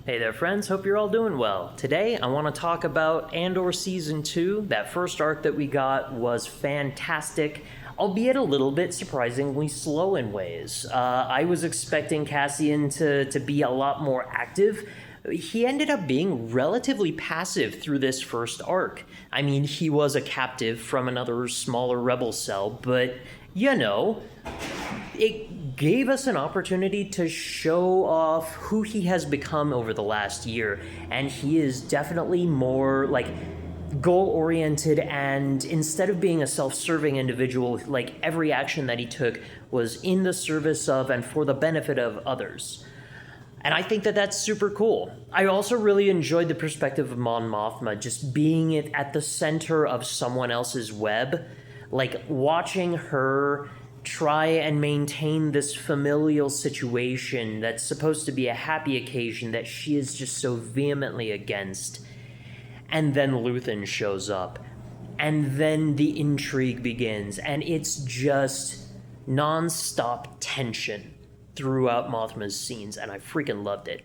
Hey there, friends. Hope you're all doing well. Today, I want to talk about Andor Season 2. That first arc that we got was fantastic, albeit a little bit surprisingly slow in ways. I was expecting Cassian to be a lot more active. He ended up being relatively passive through this first arc. I mean, he was a captive from another smaller rebel cell, but, it gave us an opportunity to show off who he has become over the last year, and he is definitely more goal-oriented, and instead of being a self-serving individual, every action that he took was in the service of and for the benefit of others. And I think that that's super cool. I also really enjoyed the perspective of Mon Mothma just being at the center of someone else's web, watching her try and maintain this familial situation that's supposed to be a happy occasion that she is just so vehemently against. And then Luthen shows up, and then the intrigue begins, and it's just non-stop tension throughout Mothma's scenes, and I freaking loved it.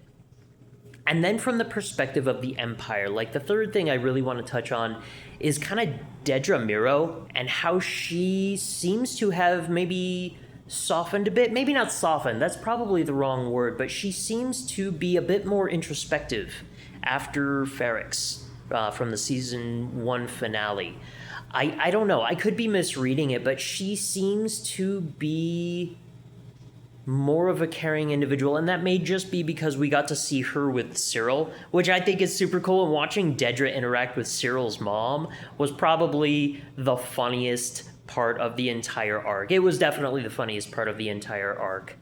And then from the perspective of the Empire, the third thing I really want to touch on is kind of Dedra Miro and how she seems to have maybe softened a bit. Maybe not softened, that's probably the wrong word, but she seems to be a bit more introspective after Ferrix from the Season 1 finale. I don't know, I could be misreading it, but she seems to be more of a caring individual, and that may just be because we got to see her with Cyril, which I think is super cool, and watching Dedra interact with Cyril's mom was probably the funniest part of the entire arc. It was definitely the funniest part of the entire arc.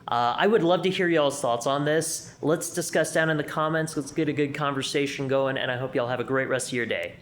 I would love to hear y'all's thoughts on this. Let's discuss down in the comments, let's get a good conversation going, and I hope y'all have a great rest of your day.